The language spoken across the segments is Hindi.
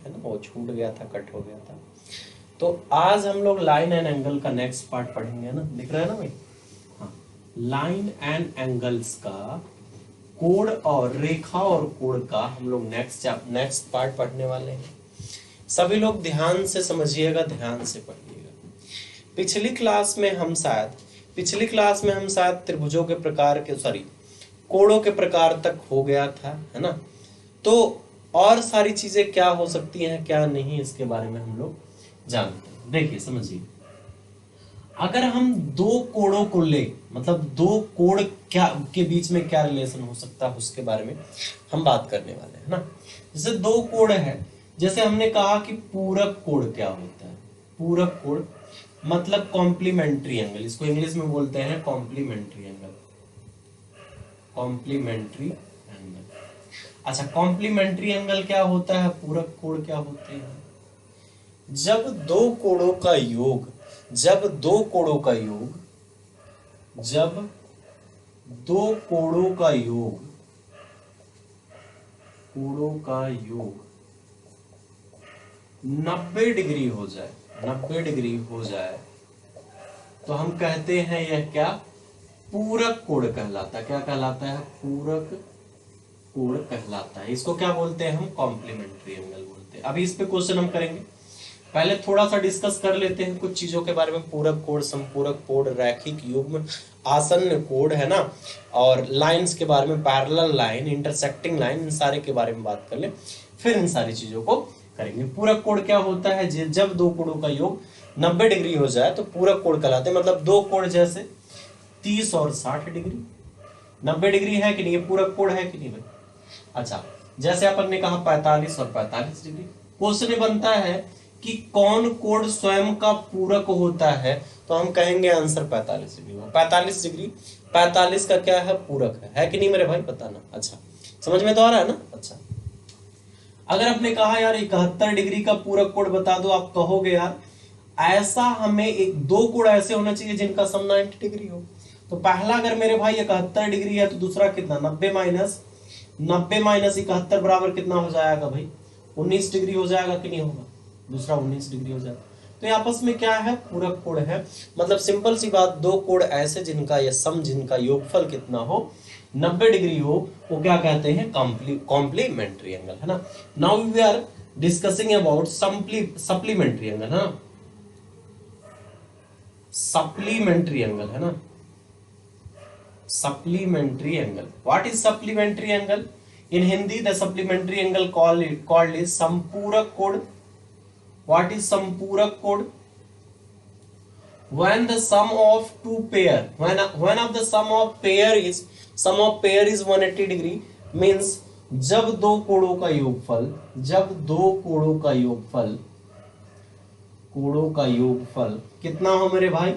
है ना, वो छूट गया था, कट हो गया था। तो आज हम लोग लाइन एंड एंगल का नेक्स्ट पार्ट पढ़ेंगे ना, दिख रहा है ना भाई। हाँ, लाइन एंड एंगल्स का कोण और रेखा और कोण का हम लोग नेक्स्ट पार्ट पढ़ने वाले हैं। सभी लोग ध्यान से समझिएगा, ध्यान से पढ़िएगा। पिछली क्लास में हम शायद त्रिभुजों के प्रकार के कोणों के प्रकार तक हो गया था, है ना। तो और सारी चीजें क्या हो सकती हैं क्या नहीं, इसके बारे में हम लोग जानते हैं। देखिए समझिए, अगर हम दो कोणों को ले, मतलब दो कोण क्या के बीच में क्या रिलेशन हो सकता है उसके बारे में हम बात करने वाले हैं ना। जैसे दो कोण है, जैसे हमने कहा कि पूरक कोण क्या होता है। पूरक कोण मतलब कॉम्प्लीमेंट्री एंगल, इसको इंग्लिश में बोलते हैं कॉम्प्लीमेंट्री एंगल। कॉम्प्लीमेंट्री एंगल, अच्छा कॉम्प्लीमेंट्री एंगल क्या होता है, पूरक कोण क्या होते हैं। जब दो कोणों का योग जब दो कोणों का योग 90 डिग्री हो जाए, 90 डिग्री हो जाए तो हम कहते हैं यह क्या, पूरक कोण कहलाता है। क्या कहलाता है, पूरक कोण कहलाता है। इसको क्या बोलते हैं हम, कॉम्प्लीमेंट्री एंगल बोलते हैं। अभी इस पे क्वेश्चन हम करेंगे, पहले थोड़ा सा डिस्कस कर लेते हैं कुछ चीजों के बारे में। पूरक कोण, संपूरक कोण, रैखिक युग्म, आसन्न कोण, है ना, और लाइंस के बारे में, पैरेलल लाइन, इंटरसेक्टिंग लाइन, इन सारे के बारे में बात कर ले, फिर इन सारी चीजों को करेंगे। पूरक कोण क्या होता है, जब दो कोणों का योग 90 डिग्री हो जाए तो पूरक कोण कहलाते हैं। मतलब दो कोण जैसे 30 और 60 डिग्री, 90 डिग्री है कि नहीं, ये पूरक कोण है कि नहीं भाई। अच्छा, जैसे अपन ने कहा 45 और 45 डिग्री, क्वेश्चन बनता है कि कौन कोण स्वयं का पूरक होता है, तो हम कहेंगे आंसर 45 डिग्री। 45 डिग्री 45 का क्या है, पूरक है कि नहीं मेरे भाई, बताना। अच्छा, समझ में तो आ रहा है ना। अच्छा, अगर आपने कहा यार 71 डिग्री का पूरक कोण बता दो, आप कहोगे यार ऐसा हमें एक दो कोण ऐसे होना चाहिए जिनका सम 90 डिग्री हो। तो पहला अगर मेरे भाई 71 डिग्री है तो दूसरा कितना, 90 माइनस 71 बराबर कितना हो जाएगा भाई, 19 डिग्री हो जाएगा कि नहीं होगा, दूसरा 19 डिग्री हो जाएगा। तो ये आपस में क्या है, पूरक कोण है। मतलब सिंपल सी बात, दो कोण ऐसे जिनका ये सम, जिनका योगफल कितना हो, 90 डिग्री हो, वो क्या कहते हैं, कॉम्प्लीमेंट्री एंगल, है ना। Now we are discussing about supplementary angle, है ना, सप्लीमेंट्री एंगल, है ना, supplementary angle. What is supplementary angle in Hindi, the supplementary angle called is संपूरक कोण। What is संपूरक कोण? When the sum of two pair, when of the sum of pair is 180 degree, means जब दो कोणों का योगफल कितना हो मेरे भाई,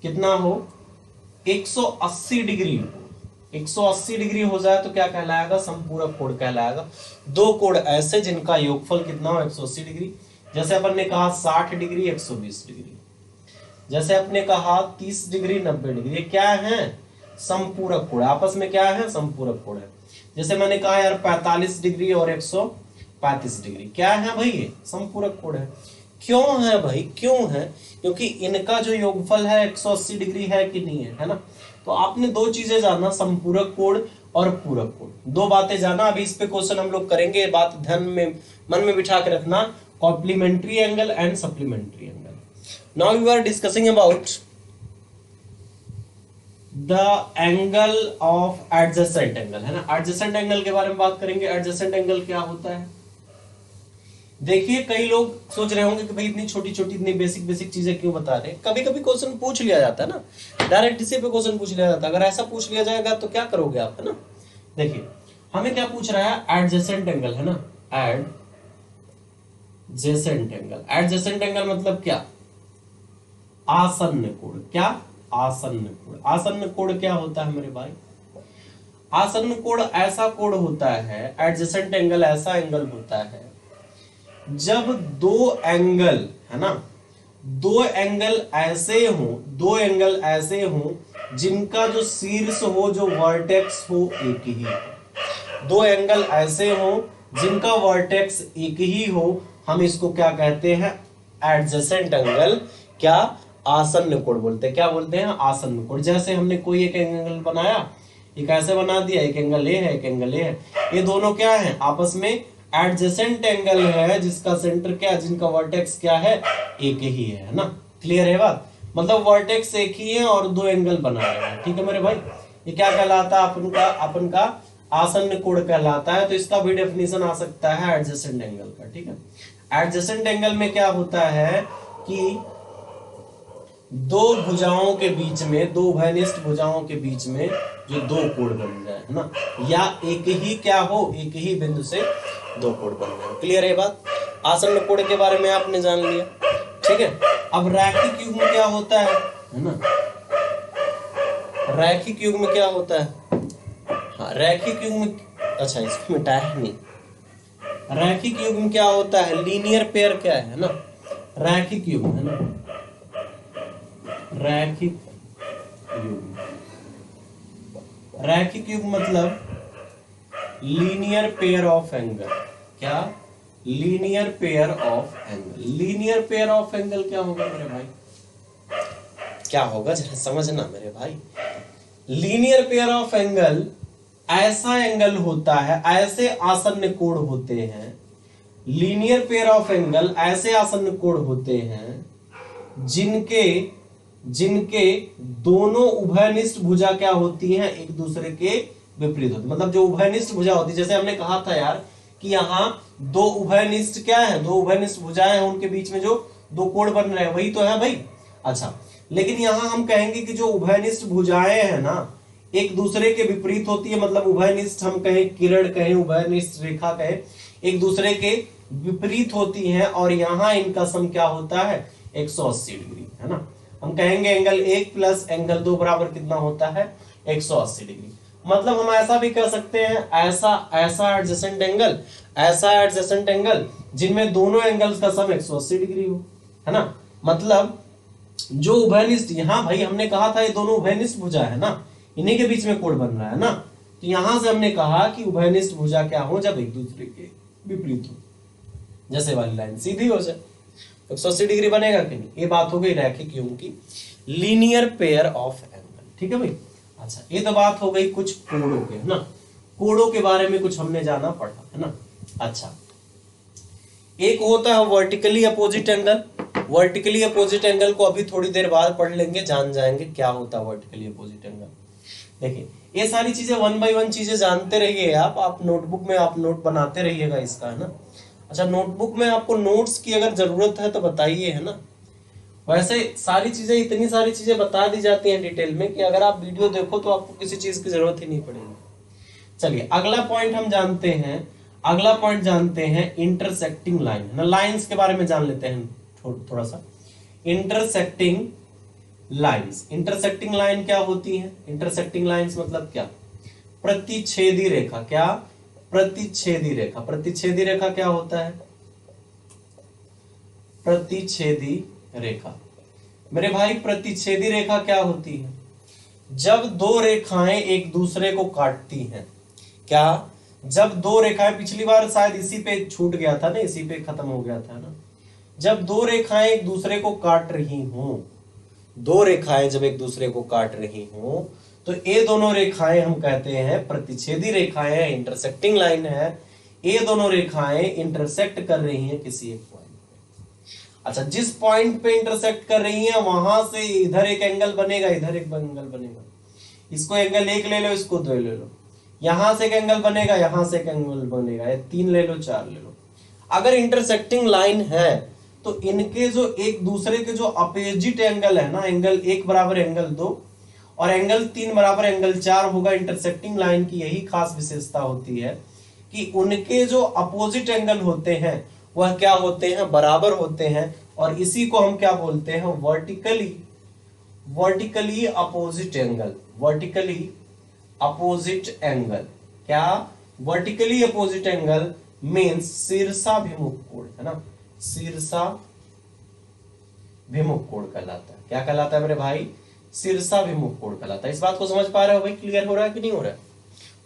कितना हो, 180 डिग्री हो, 180 डिग्री हो जाए तो क्या कहलाएगा, संपूरक कोण कहलाएगा। दो कोण ऐसे जिनका योगफल कितना हो, 180 डिग्री। जैसे अपन ने कहा 60 डिग्री 120 डिग्री, जैसे अपने कहा 30 डिग्री 90 डिग्री, ये क्या है, संपूरक कोण, आपस में क्या है, संपूरक कोण है। जैसे मैंने कहा यार 45 डिग्री और 135 डिग्री, क्या है भाई, ये संपूरक कोण है। क्यों है भाई, क्यों है, क्योंकि इनका जो योगफल है 180 डिग्री है कि नहीं है ना। तो आपने दो चीजें जाना, संपूरक कोण और पूरक कोण, दो बातें जाना। अभी इस पे क्वेश्चन हम लोग करेंगे, बात ध्यान में मन में बिठा के रखना, complementary angle and supplementary angle. Now we are discussing about the angle of adjacent angle, है ना। एडजेसेंट एंगल के बारे में बात करेंगे। एडजेसेंट एंगल क्या होता है, देखिए कई लोग सोच रहे होंगे कि भाई इतनी छोटी छोटी इतनी बेसिक चीजें क्यों बता रहे हैं। कभी कभी क्वेश्चन पूछ लिया जाता है ना, डायरेक्ट इसी पे क्वेश्चन पूछ लिया जाता है। अगर ऐसा पूछ लिया जाएगा तो क्या करोगे आप, है ना। देखिए हमें क्या पूछ रहा है, एडजेसेंट एंगल, है ना, एडजेसेंट एंगल। एडजेसेंट एंगल मतलब क्या, आसन्न कोण। क्या, आसन्न कोण। आसन्न कोण क्या होता है मेरे भाई, आसन्न कोण ऐसा कोण होता है, एडजेसेंट एंगल ऐसा एंगल होता है जब दो एंगल, है ना, दो एंगल ऐसे हो जिनका जो शीर्ष हो, जो वर्टेक्स हो, एक ही हो। दो एंगल ऐसे हो जिनका वर्टेक्स एक ही हो हम इसको क्या कहते हैं, एडजेसेंट एंगल, क्या आसन्न कोण बोलते हैं, क्या बोलते हैं, आसन्न कोण। जैसे हमने कोई एक एंगल बनाया, एक ऐसे बना दिया, एक एंगल ए है, एक एंगल ए है, ये दोनों क्या है, आपस में एडजेसेंट एंगल है, जिसका सेंटर क्या, जिनका वर्टेक्स क्या है, एक ही है ना। क्लियर है बात, मतलब वर्टेक्स एक ही है और दो एंगल बना रहे हैं, ठीक है मेरे भाई। ये क्या कहलाता है, अपन का आसन्न कोण कहलाता है। तो इसका भी डेफिनेशन आ सकता है एडजेसेंट एंगल का, ठीक है। एडजेसेंट एंगल में क्या होता है कि दो भुजाओं के बीच में, दो उभयनिष्ठ भुजाओं के बीच में जो दो कोण बन जाए, है ना, या एक ही क्या हो, एक ही बिंदु से दो कोण बन जाए। क्लियर है बात, आसन्न कोण के बारे में आपने जान लिया, ठीक है। अब रैखिक युग्म क्या होता है ना, रैखिक युग्म क्या होता है, हाँ रैखिक युग्म, अच्छा इसको मिटाया नहीं। रैखिक युग्म क्या होता है, लीनियर पेयर क्या है ना, रैखिक युग्म है ना, रैखिक युग्म, रैखिक युग्म मतलब लीनियर पेयर ऑफ एंगल, क्या, linear pair of angle. Linear pair of angle क्या होगा मेरे भाई, क्या होगा जरा समझना मेरे भाई। लीनियर पेयर ऑफ एंगल ऐसा एंगल होता है, ऐसे आसन्न कोण होते हैं, लीनियर पेयर ऑफ एंगल ऐसे आसन्न कोण होते हैं जिनके जिनके दोनों उभयनिष्ठ भुजा क्या होती हैं, एक दूसरे के विपरीत होती, मतलब जो उभयनिष्ठ भुजा होती है, जैसे हमने कहा था यार कि यहाँ दो उभयनिष्ठ क्या है, दो उभयनिष्ठ भुजाएं हैं, उनके बीच में जो दो कोण बन रहे हैं वही तो है भाई। अच्छा, लेकिन यहाँ हम कहेंगे कि जो उभयनिष्ठ भुजाएं हैं ना एक दूसरे के विपरीत होती है, मतलब उभयनिष्ठ हम कहें, किरण कहें, उभयनिष्ठ रेखा कहें, एक दूसरे के विपरीत होती हैं, और यहाँ इनका सम क्या होता है, 180 डिग्री, है ना। हम कहेंगे एंगल 1 प्लस एंगल 2 बराबर कितना होता है, 180 डिग्री। मतलब हम ऐसा भी कर सकते हैं, ऐसा ऐसा एडजेसेंट एंगल, ऐसा एडजेसेंट एंगल जिनमें दोनों एंगल्स का सम 180 डिग्री हो, है ना। मतलब जो उभयनिष्ठ, यहाँ भाई हमने कहा था ये दोनों उभयनिष्ठ भुजा है ना, इन्हीं के बीच में कोण बन रहा है ना, तो यहां से हमने कहा कि उभयनिष्ठ भुजा क्या हो, जब एक दूसरे के विपरीत हो, जैसे वाली लाइन सीधी हो जाए 180 डिग्री बनेगा कि नहीं। ये बात हो गई रैखिक युग्म की, लीनियर पेयर ऑफ एंगल, ठीक है भाई। अच्छा, ये तो बात हो गई कुछ कोणों के, है ना, कोणों के बारे में कुछ हमने जाना पड़ा, है ना। अच्छा, एक होता है vertically opposite angle. Vertically opposite angle को अभी थोड़ी देर बाद पढ़ लेंगे, जान जाएंगे क्या होता है वर्टिकली अपोजिट एंगल। देखिए, ये सारी चीजें 1 बाय 1 चीजें जानते रहिए आप नोटबुक में आप नोट बनाते रहिएगा इसका, है ना। अच्छा, नोटबुक में आपको नोट्स की अगर जरूरत है तो बताइए, है ना। वैसे सारी चीजें, इतनी सारी चीजें बता दी जाती हैं डिटेल में कि अगर आप वीडियो देखो तो आपको किसी चीज की जरूरत ही नहीं पड़ेगी। चलिए अगला पॉइंट हम जानते हैं, अगला पॉइंट जानते हैं इंटरसेक्टिंग लाइन, है ना। लाइंस के बारे में जान लेते हैं थोड़ा सा। इंटरसेक्टिंग लाइंस, इंटरसेक्टिंग लाइन क्या होती है, इंटरसेक्टिंग लाइंस मतलब क्या, प्रतिच्छेदी रेखा, क्या, प्रतिच्छेदी रेखा। प्रतिच्छेदी रेखा क्या होता है, प्रतिच्छेदी रेखा मेरे भाई, प्रतिच्छेदी रेखा क्या होती है, जब दो रेखाएं एक दूसरे को काटती हैं, क्या, जब दो रेखाएं, पिछली बार शायद इसी पे छूट गया था ना, इसी पे खत्म हो गया था ना, जब दो रेखाएं एक दूसरे को काट रही हों, दो रेखाएं जब एक दूसरे को काट रही हों, तो ये दोनों रेखाएं हम कहते हैं प्रतिच्छेदी रेखाएं हैं, इंटरसेक्टिंग लाइन है। ये दोनों रेखाएं इंटरसेक्ट कर रही हैं किसी एक पॉइंट पे। अच्छा, जिस पॉइंट पे इंटरसेक्ट कर रही हैं वहां से इधर एक एंगल बनेगा, इधर एक एंगल बनेगा। इसको एंगल 1 ले लो, इसको 2 ले लो, यहां से एक एंगल बनेगा, यहां से एक एंगल बनेगा, ये 3 ले लो, 4 ले लो। अगर इंटरसेक्टिंग लाइन है तो इनके जो एक दूसरे के जो अपोजिट एंगल है ना, एंगल 1 बराबर एंगल 2 और एंगल 3 बराबर एंगल 4 होगा। इंटरसेक्टिंग लाइन की यही खास विशेषता होती है कि उनके जो अपोजिट एंगल होते हैं वह क्या होते हैं, बराबर होते हैं, और इसी को हम क्या बोलते हैं, vertically opposite angle. Vertically opposite angle, क्या, वर्टिकली अपोजिट एंगल मीन्स शीर्षाभिमुख कोण, है ना, शीर्षाभिमुख कोण कहलाता है। क्या कहलाता है मेरे भाई, शीर्षाभिमुख कोण कहलाता है। इस बात को समझ पा रहे हो भाई, क्लियर हो रहा है कि नहीं हो रहा है,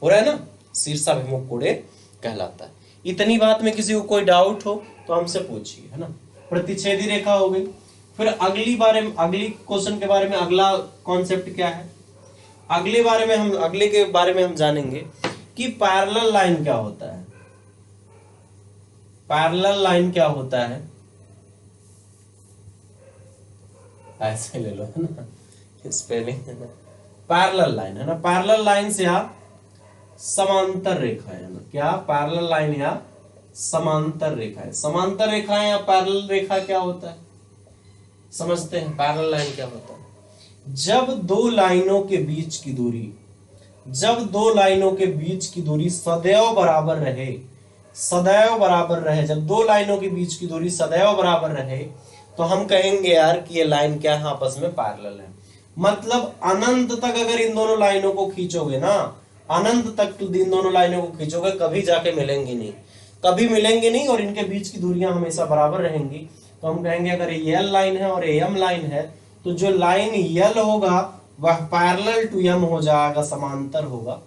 हो रहा है ना, शीर्षाभिमुख कोण कहलाता है। इतनी बात में किसी को कोई डाउट हो तो हमसे पूछिए, है ना। प्रतिच्छेदी रेखा हो गई। फिर अगली क्वेश्चन के बारे में अगला कॉन्सेप्ट क्या है, अगले के बारे में हम जानेंगे कि पैरेलल लाइन क्या होता है। पैरेलल लाइन क्या होता है, ऐसे ले लो, है ना, स्पेलिंग है ना, पैरेलल लाइन, है ना। पैरेलल लाइन से आप समांतर रेखा है ना, क्या पैरेलल लाइन या समांतर रेखा है। समांतर रेखा या पैरेलल रेखा क्या होता है, समझते हैं। पैरेलल लाइन क्या होता है, जब दो लाइनों के बीच की दूरी सदैव बराबर रहे, जब दो लाइनों के बीच की दूरी सदैव बराबर रहे तो हम कहेंगे यार कि ये लाइन क्या है, आपस में पैरेलल है। मतलब अनंत तक अगर इन दोनों लाइनों को खींचोगे ना, अनंत तक इन दोनों लाइनों को खींचोगे, कभी जाके मिलेंगी नहीं, और इनके बीच की दूरियां हमेशा बराबर रहेंगी। तो हम कहेंगे अगर ये L लाइन है और AM लाइन है तो जो लाइन L होगा वह पैरेलल टू M हो जाएगा, समांतर होगा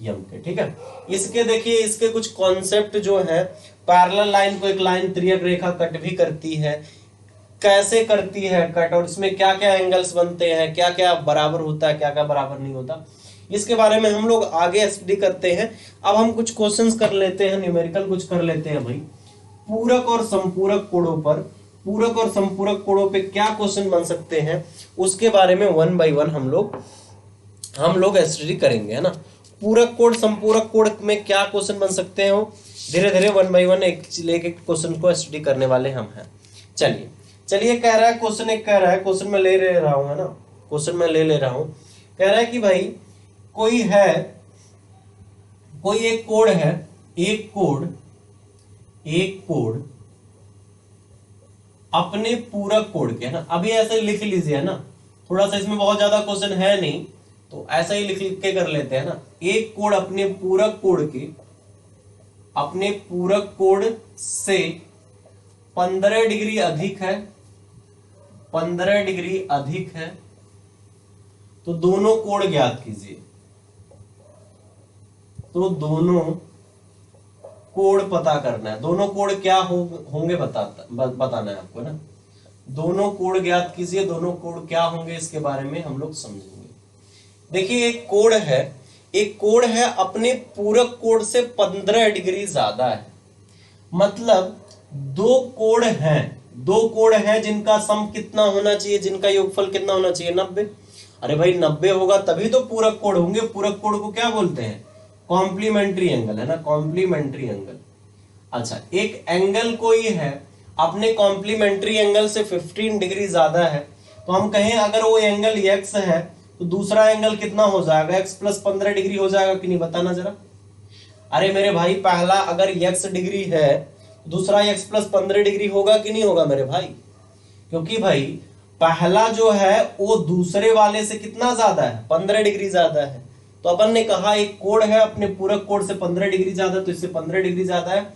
M के, ठीक है। इसके देखिए, इसके कुछ कॉन्सेप्ट जो है, पैरेलल लाइन को एक लाइन तिर्यक रेखा कट भी करती है, कैसे करती है कट, और इसमें क्या क्या एंगल्स बनते हैं, क्या क्या बराबर होता है, क्या क्या बराबर नहीं होता, इसके बारे में हम लोग आगे स्टडी करते हैं। अब हम कुछ क्वेश्चंस कर लेते हैं, न्यूमेरिकल कुछ कर लेते हैं भाई। पूरक और संपूरक कोणों पे क्या क्वेश्चन बन सकते हैं, उसके बारे में 1 by 1 हम लोग स्टडी करेंगे, है ना। पूरक कोण संपूरक कोण में क्या क्वेश्चन बन सकते हैं, धीरे धीरे 1 by 1 एक क्वेश्चन को स्टडी करने वाले हम हैं। चलिए कह रहा है क्वेश्चन में ले रहा हूं, है ना, क्वेश्चन में ले रहा हूं। कह रहा है कि भाई कोई एक कोण है, एक कोण अपने पूरक कोण के, है ना। अभी ऐसे लिख लीजिए, है ना, थोड़ा सा इसमें बहुत ज्यादा क्वेश्चन है नहीं तो ऐसा ही लिख के कर लेते हैं ना। एक कोण अपने पूरक कोण से 15 डिग्री अधिक है, तो दोनों कोण ज्ञात कीजिए। तो दोनों कोण पता करना है, दोनों कोण क्या होंगे बताना है आपको ना। दोनों कोण ज्ञात कीजिए, दोनों कोण क्या होंगे इसके बारे में हम लोग समझेंगे। देखिए एक कोण है अपने पूरक कोण से 15 डिग्री ज्यादा है, मतलब दो कोण हैं जिनका सम कितना होना चाहिए, जिनका योगफल कितना होना चाहिए, 90। अरे भाई 90 होगा तभी तो पूरक कोण होंगे। पूरक कोण को क्या बोलते हैं, कॉम्प्लीमेंट्री एंगल, है ना, कॉम्प्लीमेंट्री एंगल। अच्छा, एक एंगल कोई है अपने कॉम्प्लीमेंट्री एंगल से 15 डिग्री ज्यादा है, तो हम कहें अगर वो एंगल x है तो दूसरा एंगल कितना हो जाएगा, x + 15 डिग्री हो जाएगा कि नहीं, बताना जरा। अरे मेरे भाई पहला अगर x डिग्री है दूसरा x + 15 डिग्री होगा कि नहीं होगा मेरे भाई, क्योंकि भाई पहला जो है वो दूसरे वाले से कितना ज्यादा है, 15 डिग्री ज्यादा है। तो अपन ने कहा एक कोण है अपने पूरक कोण से 15 डिग्री ज्यादा, तो इससे 15 डिग्री ज्यादा है,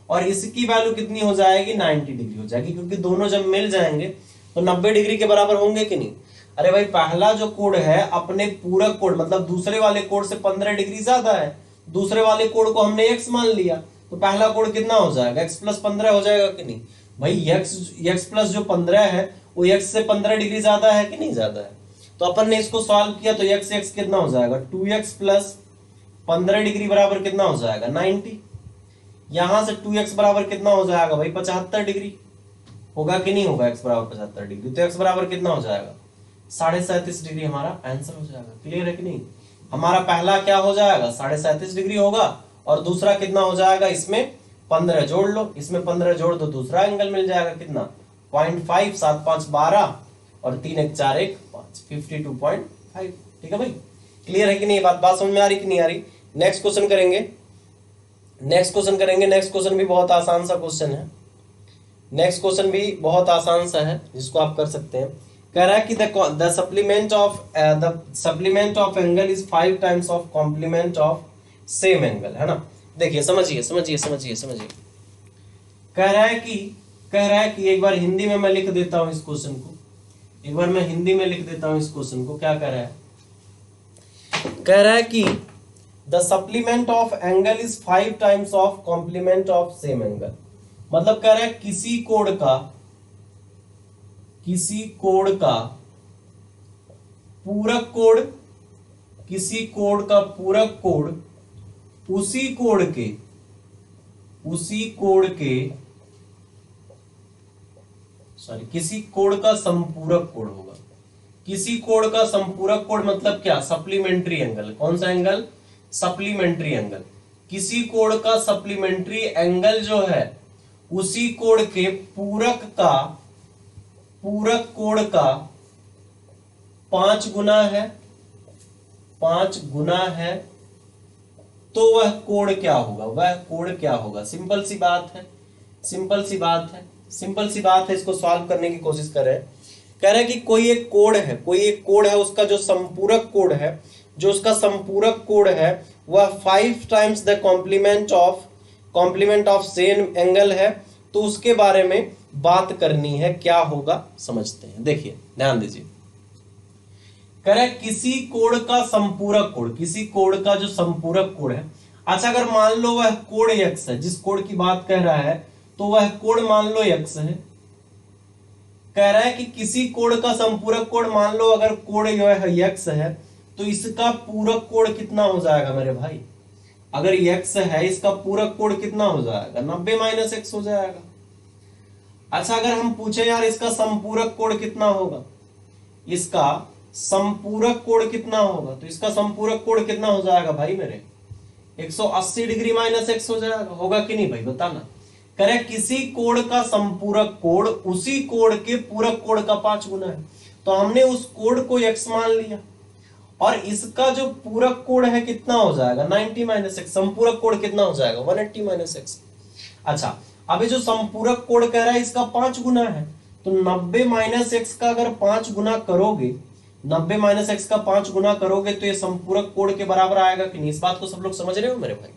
और इसकी वैल्यू कितनी हो जाएगी, 90 डिग्री हो जाएगी, क्योंकि दोनों जब मिल जाएंगे तो 90 डिग्री के बराबर होंगे कि नहीं। अरे भाई पहला जो कोण है अपने पूरक कोण मतलब दूसरे वाले कोण से 15 डिग्री ज्यादा है, दूसरे वाले कोण को हमने x मान लिया, तो पहला कोण कितना हो जाएगा, x + 15 हो जाएगा कि नहीं भाई। x प्लस जो 15 है वो x से 15 डिग्री ज्यादा है कि नहीं ज्यादा है। तो अपन ने इसको सॉल्व किया तो x कितना हो जाएगा, 2x + 15 डिग्री बराबर कितना हो जाएगा, 90। यहां से 2x बराबर कितना हो जाएगा भाई, 75 डिग्री होगा कि नहीं होगा, x बराबर 75 डिग्री, तो x बराबर कितना हो जाएगा, 37.5 डिग्री हमारा आंसर हो जाएगा। क्लियर है कि नहीं, हमारा पहला क्या हो जाएगा 37.5 डिग्री होगा, और दूसरा कितना हो जाएगा, इसमें 15 जोड़ लो, इसमें 15 जोड़ दो, दूसरा एंगल मिल जाएगा कितना, 0.5, 7 5 12 और 3 1 4 1 5, 52.5। ठीक है भाई, क्लियर है कि नहीं, बात समझ में आ रही कि नहीं आ रही। नेक्स्ट क्वेश्चन करेंगे, नेक्स्ट क्वेश्चन भी बहुत आसान सा क्वेश्चन है, नेक्स्ट क्वेश्चन भी बहुत आसान सा है जिसको आप कर सकते हैं। कह रहा है कि the supplement of angle is 5 times of complement of same angle, है ना। देखिए समझिए। कह रहा है कि एक बार हिंदी में मैं लिख देता हूं इस क्वेश्चन को, क्या कह रहा है, कह रहा है कि the supplement of angle is 5 times of complement of same angle. मतलब कह रहा है किसी कोण का पूरक कोण, किसी कोण का पूरक कोण उसी कोण का संपूरक कोण होगा। किसी कोण का संपूरक कोण मतलब क्या? Supplementary angle. कौन सा एंगल? Supplementary angle. किसी कोण का सप्लीमेंट्री एंगल जो है उसी कोण के पूरक कोण का 5 गुना है, 5 गुना है, तो वह कोण क्या होगा? वह कोण क्या होगा? सिंपल सी बात है, सिंपल सी बात है, सिंपल सी बात है। इसको सॉल्व करने की कोशिश करें। कह रहे हैं कि कोई एक कोण है, उसका जो संपूरक कोण है, वह 5 times the complement of same angle है। तो उसके बारे में बात करनी है, क्या होगा समझते हैं। देखिए ध्यान दीजिए, कह रहे किसी कोण का संपूरक कोण, किसी कोण का जो संपूरक कोण है। अच्छा, अगर मान लो वह कोण x है, जिस कोण की बात कह रहा है, तो वह कोण मान लो x है। कह रहा है कि किसी कोण का संपूरक कोण, मान लो अगर कोण यह x है, तो इसका पूरक कोण कितना हो जाएगा मेरे भाई? अगर x है, इसका पूरक कोण कितना हो जाएगा? 90 - x हो जाएगा। अच्छा, अगर हम पूछे यार इसका संपूरक कोण कितना होगा, इसका संपूरक कोण कितना होगा, तो इसका संपूरक कोण कितना हो जाएगा भाई मेरे? 180 डिग्री - x हो जाएगा। होगा कि नहीं भाई, बताना। करे किसी कोण का संपूरक कोण उसी कोण के पूरक कोण का 5 गुना है। तो हमने उस कोण को x मान लिया, और इसका जो पूरक कोण है कितना हो जाएगा? 90 - x। संपूरक कोण कितना हो जाएगा? 180 - x। अच्छा, अभी जो संपूरक कोण कह रहा है इसका 5 गुना है, तो 90 - x का अगर 5 गुना करोगे, 90 - x का 5 गुना करोगे, तो ये संपूरक कोण के बराबर आएगा कि नहीं? इस बात को सब लोग समझ रहे हो मेरे भाई?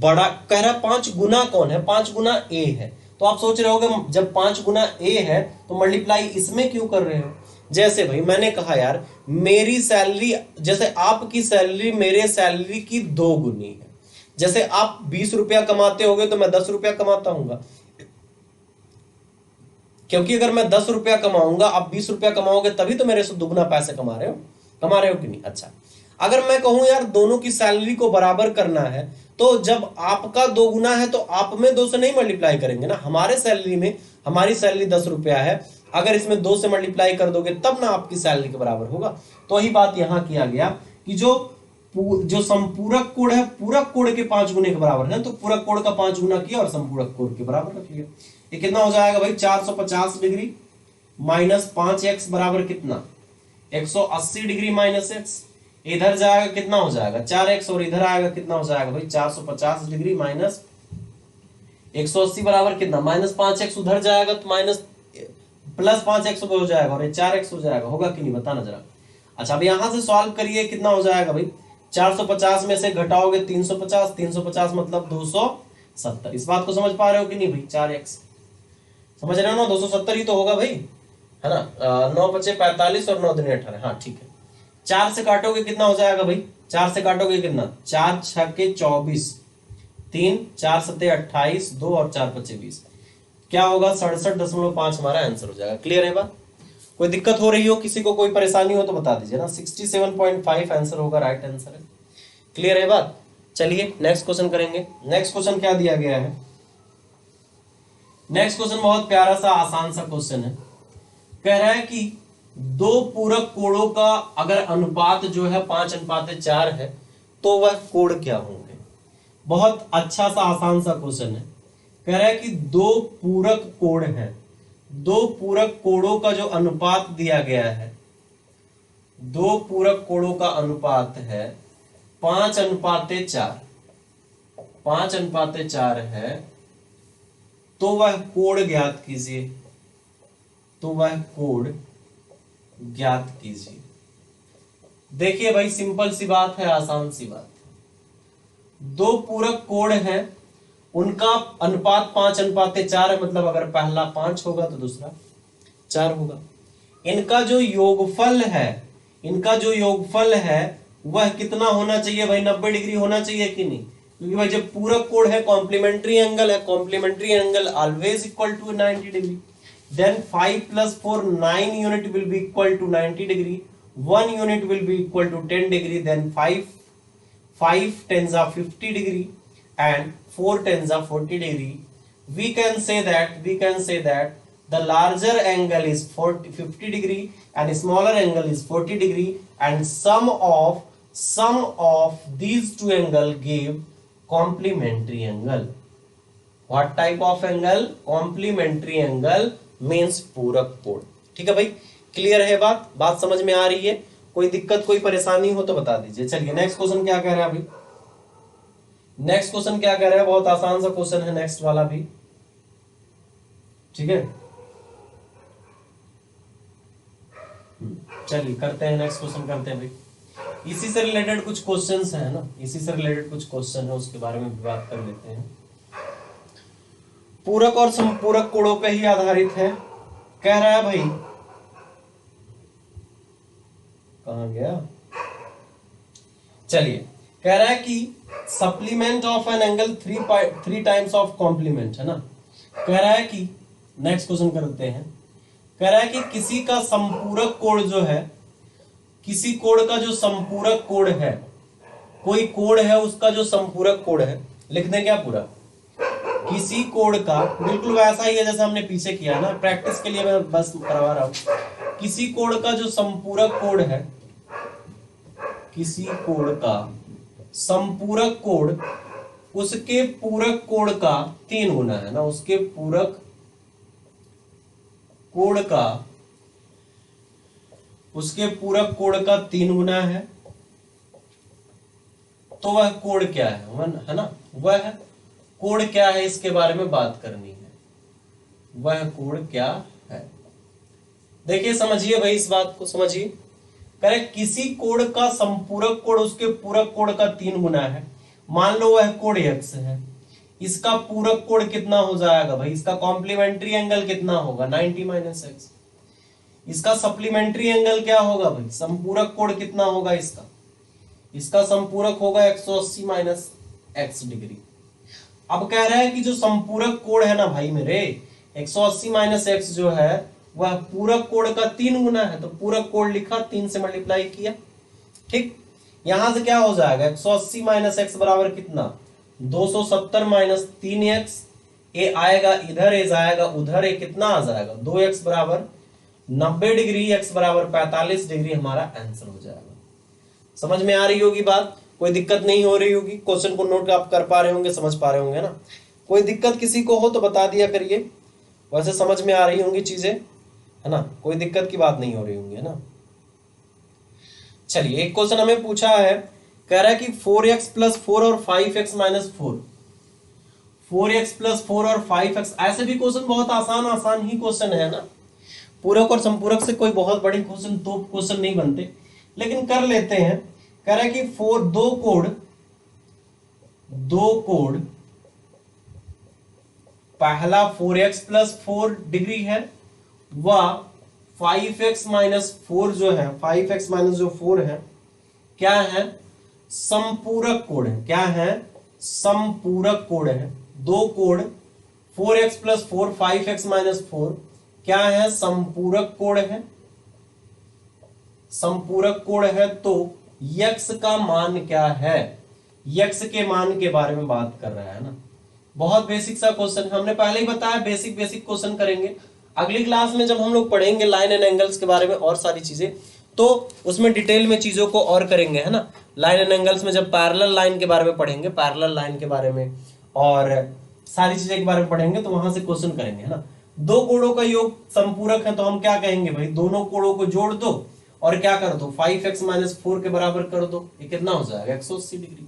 बड़ा कह रहा 5 गुना कौन है? 5 गुना a है। तो आप सोच रहे होगे जब 5 गुना a है तो मल्टीप्लाई इसमें क्यों कर रहे हो? जैसे भाई मैंने कहा यार, मेरी सैलरी, जैसे आपकी सैलरी मेरे सैलरी की 2 गुनी है। जैसे आप 20 रुपया कमाते होगे तो मैं 10 रुपया कमाता हूंगा, क्योंकि अगर मैं 10 रुपया कमाऊंगा, आप 20 रुपया कमाओगे, तभी तो मेरे से दुगना पैसे कमा रहे हो कि नहीं? अच्छा, अगर मैं कहूं यार दोनों की सैलरी को बराबर करना है, तो जब आपका 2 गुना है तो आप में 2 से नहीं मल्टीप्लाई करेंगे ना। हमारे सैलरी में, हमारी सैलरी 10 रुपया है, अगर इसमें 2 से मल्टीप्लाई कर दोगे तब ना आपकी सैलरी के बराबर होगा। तो वही बात यहां किया गया कि जो संपूरक कोण है पूरक कोण के 5 गुने के बराबर है, तो पूरक कोण का 5 गुना किया और संपूरक कोण के बराबर रख लिया। ये कितना हो जाएगा भाई? 450 डिग्री माइनस 5x बराबर कितना? 180 डिग्री माइनस x। इधर जाएगा कितना हो जाएगा? 4x, और इधर आएगा कितना हो जाएगा भाई? 450 डिग्री माइनस 180 बराबर कितना? -5x। उधर जाएगा तो प्लस 5x हो जाएगा, और ये 4x हो जाएगा। होगा कि नहीं, बताना जरा। अच्छा, अब यहां से सॉल्व करिए, कितना हो जाएगा भाई? 450 में से घटाओगे 350, 350 मतलब 270। इस बात को समझ पा रहे हो कि नहीं भाई? 4x समझ रहे हो ना? 270 ही तो होगा भाई, है ना? 9 × 5 = 45 और 9 × 2 = 18। हाँ ठीक है। 4 से काटोगे कितना हो जाएगा भाई? 4 से काटोगे कितना? 4 × 6 = 24, 3 4 × 7 = 28, 2 और 4 × 5 = 20। क्या होगा? 67.5 हमारा आंसर हो जाएगा। क्लियर है बात? कोई दिक्कत हो रही हो, किसी को कोई परेशानी हो तो बता दीजिए ना। 67.5 आंसर होगा, राइट आंसर है। क्लियर है बात? चलिए नेक्स्ट क्वेश्चन करेंगे। नेक्स्ट क्वेश्चन क्या दिया गया है? नेक्स्ट क्वेश्चन बहुत प्यारा सा आसान सा क्वेश्चन है। कह रहा है कि 2 पूरक कोणों का अगर अनुपात जो है 5:4 है, तो वह कोण क्या होंगे? बहुत अच्छा सा आसान सा क्वेश्चन है। कह रहा है कि 2 पूरक कोण हैं, 2 पूरक कोणों का जो अनुपात दिया गया है, 2 पूरक कोणों का अनुपात है 5:4, 5:4 है, तो वह कोण ज्ञात कीजिए, तो वह कोण ज्ञात कीजिए। देखिए भाई सिंपल सी बात है, आसान सी बात है। 2 पूरक कोण हैं, उनका अनुपात 5:4 है, मतलब अगर पहला 5 होगा तो दूसरा 4 होगा। इनका जो योगफल है, इनका जो योगफल है वह कितना होना चाहिए भाई, 90 डिग्री होना चाहिए कि नहीं, क्योंकि भाई जब पूरक कोण है, कॉम्प्लीमेंट्री एंगल है, complementary angle always equal to 90 degree. Then 5 + 4 9 unit will be equal to 90 degree, 1 unit will be equal to 10 degree, then 5 10s are 50 degree and 4 10s are 40 degree. We can say that the larger angle is 50 degree and smaller angle is 40 degree, and sum of these two angle give complementary angle. What type of angle? Complementary angle means पूरक कोण। ठीक है भाई, क्लियर है बात समझ में आ रही है? कोई दिक्कत कोई परेशानी हो तो बता दीजिए। चलिए नेक्स्ट क्वेश्चन क्या कह रहा है अभी, नेक्स्ट क्वेश्चन क्या कह रहा है, बहुत आसान सा क्वेश्चन है नेक्स्ट वाला भी। ठीक है, चलिए करते हैं नेक्स्ट क्वेश्चन करते हैं भाई। इसी से रिलेटेड कुछ क्वेश्चंस हैं ना, इसी से रिलेटेड कुछ क्वेश्चन है, उसके बारे में भी बात कर लेते हैं। पूरक और संपूरक कोणों पे ही आधारित है। कह रहा है भाई, कहां गया, चलिए कह रहा है कि supplement of an angle 3 times of complement, है ना। कह रहा है कि नेक्स्ट क्वेश्चन करते हैं। कह रहा है कि किसी का संपूरक कोण जो है, किसी कोण का जो संपूरक कोण है, कोई कोण है उसका जो संपूरक कोण है, लिख दें क्या पूरा, किसी कोण का, बिल्कुल वैसा ही है जैसा हमने पीछे किया ना, प्रैक्टिस के लिए मैं बस करवा रहा हूं। किसी कोण का जो संपूरक कोण है, किसी कोण का संपूरक कोण उसके पूरक कोण का 3 गुना है ना, उसके पूरक कोण का, उसके पूरक कोण का 3 गुना है, तो वह कोण क्या है ना, वह कोण क्या है, इसके बारे में बात करनी है। वह कोण क्या है, देखिए समझिए भाई, इस बात को समझिए। कह किसी कोण का संपूरक कोण उसके पूरक कोण का 3 गुना है। मान लो वह कोण x है, इसका पूरक कोण कितना हो जाएगा भाई, इसका कॉम्प्लीमेंट्री एंगल कितना होगा, 90 - x। इसका सप्लीमेंट्री एंगल क्या होगा भाई, संपूरक कोण कितना होगा इसका, इसका संपूरक होगा 180 - x डिग्री। अब कह रहा है कि जो संपूरक कोण है ना भाई मेरे, 180 - x जो है वह पूरक कोण का 3 गुना है, तो पूरक कोण लिखा, 3 से मल्टीप्लाई किया। ठीक, यहां से क्या हो जाएगा, 180 - x बराबर कितना, 270 - 3x। ए आएगा इधर, ए जाएगा उधर, ए कितना आ जाएगा, 2x बराबर 90 डिग्री, x बराबर 45 डिग्री, हमारा आंसर हो जाएगा। समझ में आ रही होगी बात, कोई दिक्कत नहीं हो रही होगी, क्वेश्चन को नोट आप कर पा रहे होंगे, समझ पा रहे होंगे ना। कोई दिक्कत किसी को हो तो बता दिया करिए, वैसे समझ में आ रही होंगी चीजें, है ना, कोई दिक्कत की बात नहीं हो रही होंगी, है ना। चलिए एक क्वेश्चन हमें पूछा है, कह रहा है कि 4x + 4 और 5x - 4, 4x + 4 और 5x, ऐसे भी क्वेश्चन बहुत आसान ही क्वेश्चन है ना। पूरक और संपूरक से कोई बहुत बड़े क्वेश्चन तो क्वेश्चन नहीं बनते, लेकिन कर लेते हैं। कह रहा है कि दो कोण, पहला 4x + 4 डिग्री है, वह 5x - 4 जो है, 5x - जो 4 है, क्या है, संपूरक कोण है। क्या है, संपूरक कोण है। दो कोण 4x + 4 5x - 4 क्या है, संपूरक कोण है। संपूरक कोण है तो x का मान क्या है, x के मान के बारे में बात कर रहा है ना। बहुत बेसिक सा क्वेश्चन, हमने पहले ही बताया बेसिक क्वेश्चन करेंगे। अगली क्लास में जब हम लोग पढ़ेंगे लाइन एंड एंगल्स के बारे में और सारी चीजें, तो उसमें डिटेल में चीजों को और करेंगे, है ना। लाइन एंड एंगल्स में जब पैरेलल लाइन के बारे में पढ़ेंगे, पैरेलल लाइन के बारे में और सारी चीजें के बारे में पढ़ेंगे, तो वहां से क्वेश्चन करेंगे, है ना। दो कोणों का योग संपूरक है, तो हम क्या कहेंगे भाई, दोनों कोणों को जोड़ दो और क्या कर दो, 5x - 4 के बराबर कर दो। ये कितना हो जाएगा, 180 डिग्री।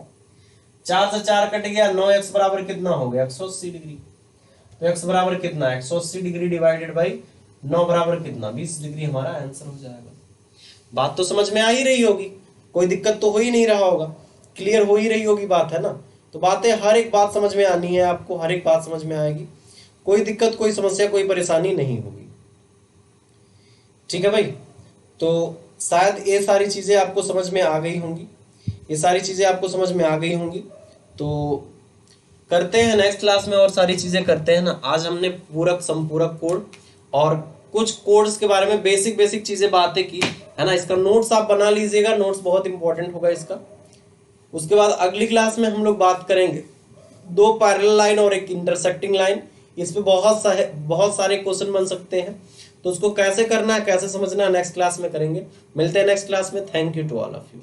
4 से 4 कट गया, 9x बराबर कितना हो गया, 180 डिग्री। तो x बराबर कितना, 180 डिग्री डिवाइडेड बाई 9 बराबर कितना, 20 डिग्री, हमारा आंसर हो जाएगा। बात तो समझ में आ ही रही होगी, कोई दिक्कत तो हो ही नहीं रहा होगा, क्लियर हो ही रही होगी बात, है ना। तो बातें, हर एक बात समझ में आनी है आपको, हर एक बात समझ में आएगी, कोई दिक्कत, कोई समस्या, कोई परेशानी नहीं होगी। ठीक है भाई, तो शायद ये सारी चीजें आपको समझ में आ गई होंगी। ये सारी चीज़ें आपको समझ में आ गई होंगी। तो करते हैं नेक्स्ट क्लास में और सारी चीज़ें करते हैं ना। आज हमने पूरक संपूरक कोड और कुछ कोड्स के बारे में बेसिक बेसिक चीज़ें बातें की है ना। इसका नोट्स आप बना लीजिएगा, नोट्स बहुत इंपॉर्टेंट होगा इसका। उसके बाद अगली क्लास में हम लोग बात करेंगे 2 पैरेलल लाइन और एक इंटरसेक्टिंग लाइन। इस पे बहुत सारे क्वेश्चन बन सकते हैं, तो उसको कैसे करना है, कैसे समझना है, नेक्स्ट क्लास में करेंगे। मिलते हैं नेक्स्ट क्लास में। Thank you to all of you.